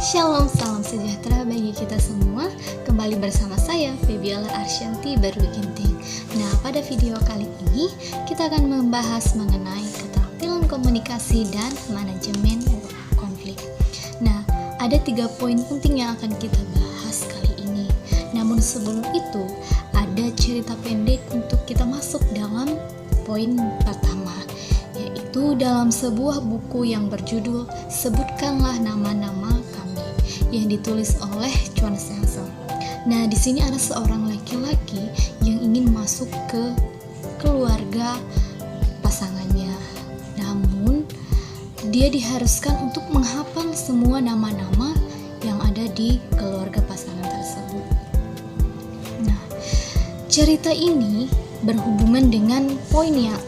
Shalom, salam sejahtera bagi kita semua. Kembali bersama saya, Febiola Arsyanti Baru Ginting. Nah, pada video kali ini kita akan membahas mengenai keterampilan komunikasi dan manajemen konflik. Nah, ada 3 poin penting yang akan kita bahas kali ini. Namun sebelum itu, ada cerita pendek untuk kita masuk dalam poin pertama, yaitu dalam sebuah buku yang berjudul Sebutkanlah Nama-nama Kami, yang ditulis oleh Chuan Sengsong. Nah, di sini ada seorang laki-laki yang ingin masuk ke keluarga pasangannya. Namun, dia diharuskan untuk menghafal semua nama-nama yang ada di keluarga pasangan tersebut. Nah, cerita ini berhubungan dengan poin yang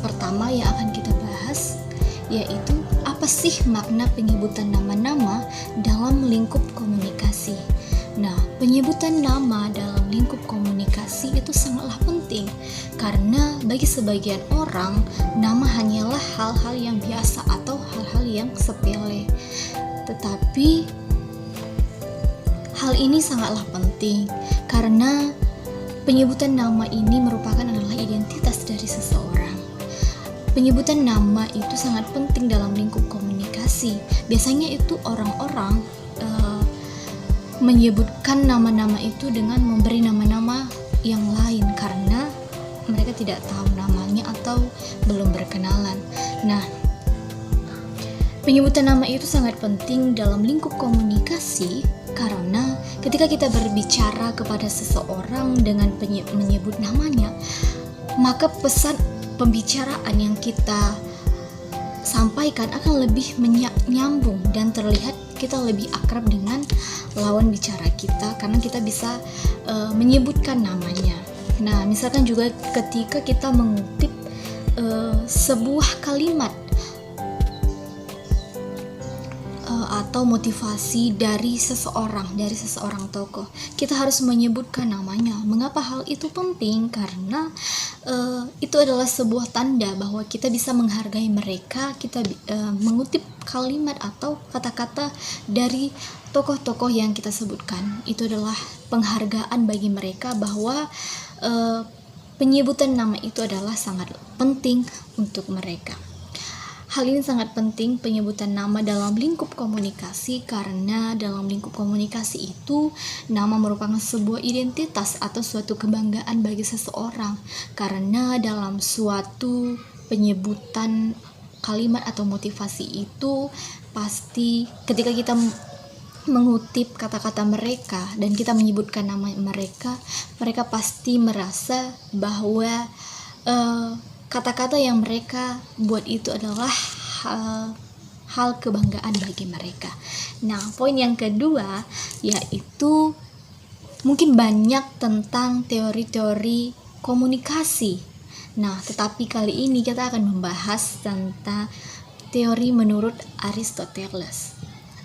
pertama yang akan kita bahas, yaitu apa sih makna penyebutan nama-nama dalam lingkup komunikasi. Nah, penyebutan nama dalam lingkup komunikasi itu sangatlah penting, karena bagi sebagian orang, nama hanyalah hal-hal yang biasa atau hal-hal yang sepele. Tetapi hal ini sangatlah penting, karena penyebutan nama ini merupakan adalah identitas dari seseorang. Penyebutan nama itu sangat penting dalam lingkup komunikasi. Biasanya itu orang-orang menyebutkan nama-nama itu dengan memberi nama-nama yang lain karena mereka tidak tahu namanya atau belum berkenalan. Nah, penyebutan nama itu sangat penting dalam lingkup komunikasi karena ketika kita berbicara kepada seseorang dengan menyebut namanya, maka pesan pembicaraan yang kita sampaikan akan lebih nyambung dan terlihat kita lebih akrab dengan lawan bicara kita karena kita bisa menyebutkan namanya. Nah, misalkan juga ketika kita mengutip sebuah kalimat atau motivasi dari seseorang tokoh, kita harus menyebutkan namanya. Mengapa hal itu penting? Karena itu adalah sebuah tanda bahwa kita bisa menghargai mereka. Kita mengutip kalimat atau kata-kata dari tokoh-tokoh yang kita sebutkan. Itu adalah penghargaan bagi mereka bahwa penyebutan nama itu adalah sangat penting untuk mereka. Hal ini sangat penting, penyebutan nama dalam lingkup komunikasi, karena dalam lingkup komunikasi itu nama merupakan sebuah identitas atau suatu kebanggaan bagi seseorang. Karena dalam suatu penyebutan kalimat atau motivasi itu pasti ketika kita mengutip kata-kata mereka dan kita menyebutkan nama mereka, mereka pasti merasa bahwa kata-kata yang mereka buat itu adalah hal kebanggaan bagi mereka. Nah, poin yang kedua yaitu mungkin banyak tentang teori-teori komunikasi. Nah, tetapi kali ini kita akan membahas tentang teori menurut Aristoteles.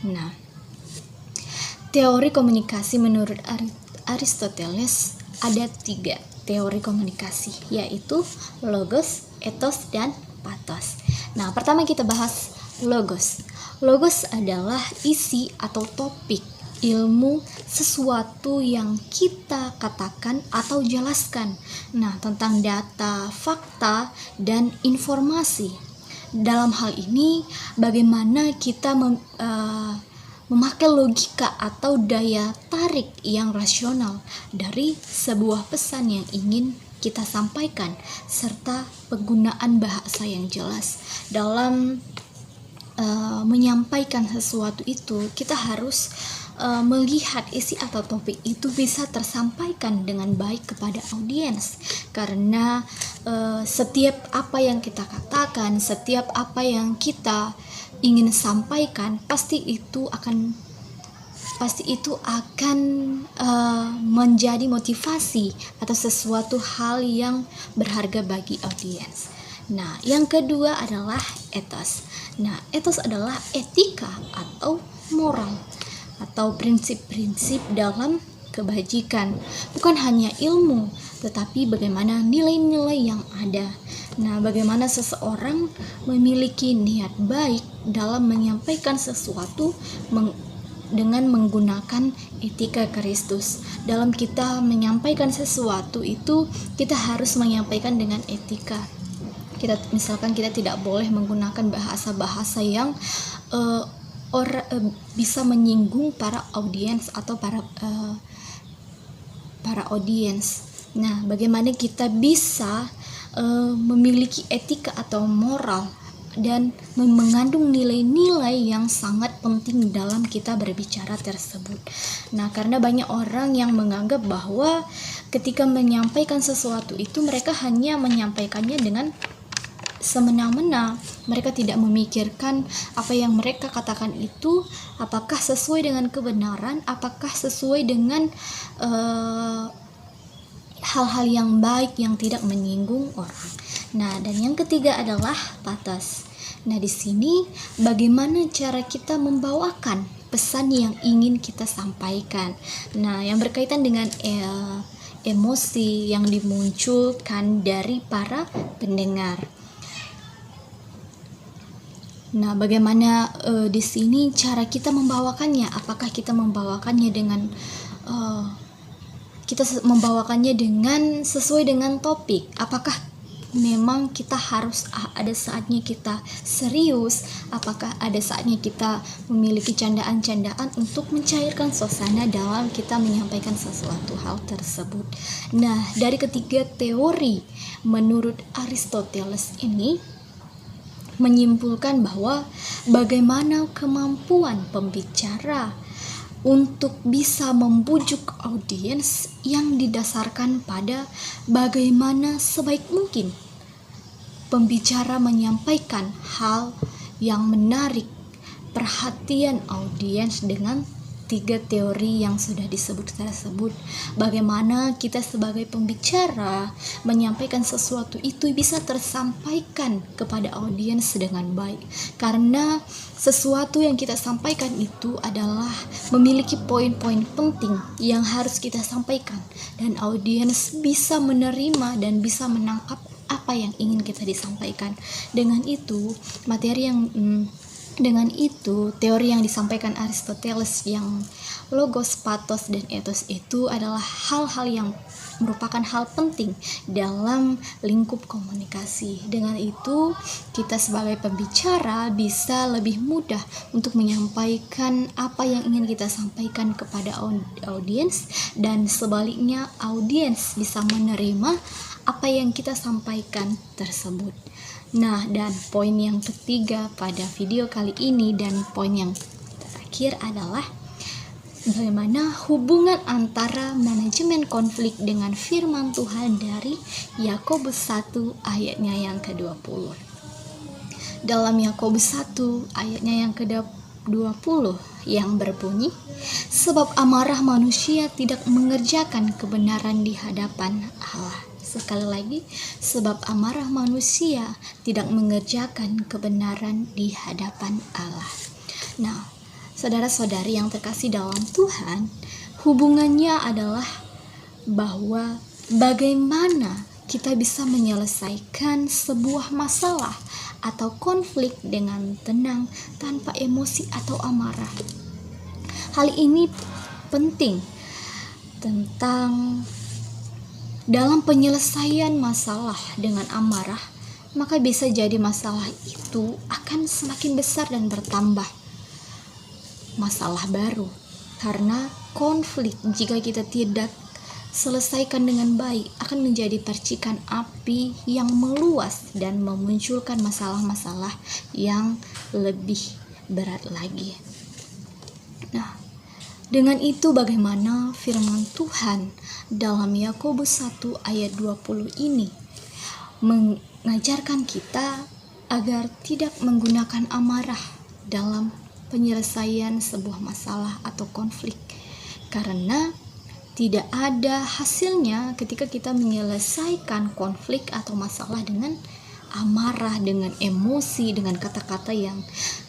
Nah, teori komunikasi menurut Aristoteles ada 3 teori komunikasi, yaitu logos, ethos, dan pathos. Nah, pertama kita bahas logos. Logos adalah isi atau topik ilmu sesuatu yang kita katakan atau jelaskan. Nah, tentang data, fakta, dan informasi. Dalam hal ini, bagaimana kita memakai logika atau daya tarik yang rasional dari sebuah pesan yang ingin kita sampaikan, serta penggunaan bahasa yang jelas. Dalam menyampaikan sesuatu itu, kita harus melihat isi atau topik itu bisa tersampaikan dengan baik kepada audiens, karena setiap apa yang kita katakan, setiap apa yang kita ingin sampaikan, pasti itu akan menjadi motivasi atau sesuatu hal yang berharga bagi audiens. Nah, yang kedua adalah ethos. Nah, ethos adalah etika atau moral atau prinsip-prinsip dalam kebajikan. Bukan hanya ilmu, tetapi bagaimana nilai-nilai yang ada. Nah, bagaimana seseorang memiliki niat baik dalam menyampaikan sesuatu, dengan menggunakan etika Kristus. Dalam kita menyampaikan sesuatu itu, kita harus menyampaikan dengan etika. Misalkan kita tidak boleh menggunakan bahasa-bahasa yang bisa menyinggung para audiens atau para audiens. Nah, bagaimana kita bisa memiliki etika atau moral dan mengandung nilai-nilai yang sangat penting dalam kita berbicara tersebut. Nah, karena banyak orang yang menganggap bahwa ketika menyampaikan sesuatu itu mereka hanya menyampaikannya dengan semena-mena. Mereka tidak memikirkan apa yang mereka katakan itu apakah sesuai dengan kebenaran, apakah sesuai dengan hal-hal yang baik yang tidak menyinggung orang. Nah, dan yang ketiga adalah patos. Nah, di sini bagaimana cara kita membawakan pesan yang ingin kita sampaikan. Nah, yang berkaitan dengan emosi yang dimunculkan dari para pendengar. Nah, bagaimana di sini cara kita membawakannya? Apakah kita membawakannya dengan sesuai dengan topik? Apakah memang kita harus ada saatnya kita serius? Apakah ada saatnya kita memiliki candaan-candaan untuk mencairkan suasana dalam kita menyampaikan sesuatu hal tersebut? Nah, dari ketiga teori menurut Aristoteles ini menyimpulkan bahwa bagaimana kemampuan pembicara untuk bisa membujuk audiens yang didasarkan pada bagaimana sebaik mungkin pembicara menyampaikan hal yang menarik perhatian audiens dengan tiga teori yang sudah disebut tersebut. Bagaimana kita sebagai pembicara menyampaikan sesuatu itu bisa tersampaikan kepada audiens dengan baik, karena sesuatu yang kita sampaikan itu adalah memiliki poin-poin penting yang harus kita sampaikan, dan audiens bisa menerima dan bisa menangkap apa yang ingin kita disampaikan. Dengan itu teori yang disampaikan Aristoteles yang logos, patos, dan ethos itu adalah hal-hal yang merupakan hal penting dalam lingkup komunikasi. Dengan itu, kita sebagai pembicara bisa lebih mudah untuk menyampaikan apa yang ingin kita sampaikan kepada audiens, dan sebaliknya audiens bisa menerima apa yang kita sampaikan tersebut. Nah, dan poin yang ketiga pada video kali ini dan poin yang terakhir adalah bagaimana hubungan antara manajemen konflik dengan firman Tuhan dari Yakobus 1 ayatnya yang ke-20. Dalam Yakobus 1 ayatnya yang ke-20 yang berbunyi, sebab amarah manusia tidak mengerjakan kebenaran di hadapan Allah. Sekali lagi, sebab amarah manusia tidak mengerjakan kebenaran di hadapan Allah. Nah, saudara-saudari yang terkasih dalam Tuhan, hubungannya adalah bahwa bagaimana kita bisa menyelesaikan sebuah masalah atau konflik dengan tenang tanpa emosi atau amarah. Hal ini penting tentang dalam penyelesaian masalah dengan amarah, maka bisa jadi masalah itu akan semakin besar dan bertambah masalah baru, karena konflik jika kita tidak selesaikan dengan baik akan menjadi percikan api yang meluas dan memunculkan masalah-masalah yang lebih berat lagi. Nah, dengan itu bagaimana firman Tuhan dalam Yakobus 1 ayat 20 ini mengajarkan kita agar tidak menggunakan amarah dalam penyelesaian sebuah masalah atau konflik, karena tidak ada hasilnya ketika kita menyelesaikan konflik atau masalah dengan amarah, dengan emosi, dengan kata-kata yang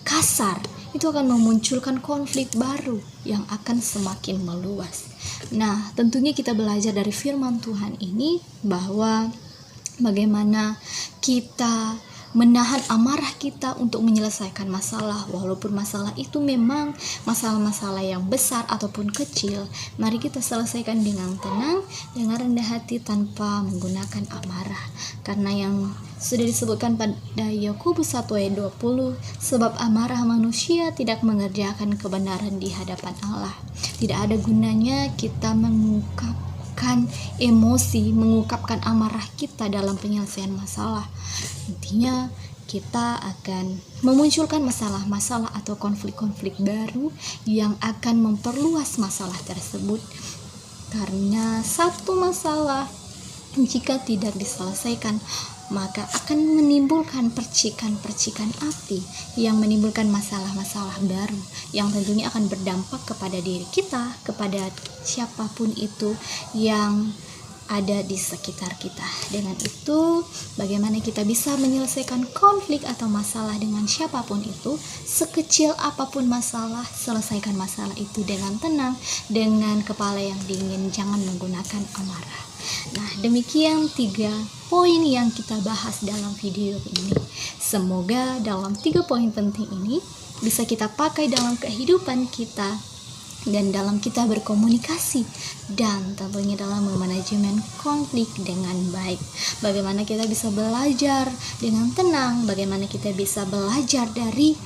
kasar. Itu akan memunculkan konflik baru yang akan semakin meluas. Nah, tentunya kita belajar dari firman Tuhan ini bahwa bagaimana kita menahan amarah kita untuk menyelesaikan masalah, walaupun masalah itu memang masalah-masalah yang besar ataupun kecil. Mari kita selesaikan dengan tenang, dengan rendah hati tanpa menggunakan amarah. Karena yang sudah disebutkan pada Yakobus 1 ayat 20, sebab amarah manusia tidak mengerjakan kebenaran di hadapan Allah. Tidak ada gunanya kita mengungkapkan emosi, mengungkapkan amarah kita dalam penyelesaian masalah. Intinya kita akan memunculkan masalah-masalah atau konflik-konflik baru yang akan memperluas masalah tersebut. Karena satu masalah jika tidak diselesaikan, maka akan menimbulkan percikan-percikan api yang menimbulkan masalah-masalah baru yang tentunya akan berdampak kepada diri kita, kepada siapapun itu yang ada di sekitar kita. Dengan itu, bagaimana kita bisa menyelesaikan konflik atau masalah dengan siapapun itu, sekecil apapun masalah, selesaikan masalah itu dengan tenang, dengan kepala yang dingin, jangan menggunakan amarah. Nah, demikian 3 poin yang kita bahas dalam video ini. Semoga dalam 3 poin penting ini bisa kita pakai dalam kehidupan kita dan dalam kita berkomunikasi dan tentunya dalam memanajemen konflik dengan baik. Bagaimana kita bisa belajar dengan tenang, bagaimana kita bisa belajar dari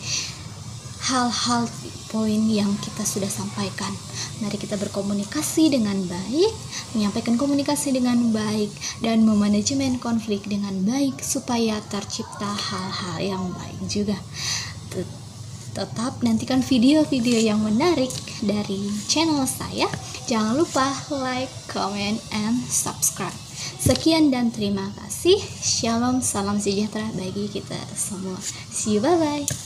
hal-hal poin yang kita sudah sampaikan. Mari kita berkomunikasi dengan baik, menyampaikan komunikasi dengan baik, dan memanajemen konflik dengan baik supaya tercipta hal-hal yang baik juga. Tetap nantikan video-video yang menarik dari channel saya. Jangan lupa like, comment, and subscribe. Sekian dan terima kasih. Shalom, salam sejahtera bagi kita semua. See you, bye-bye.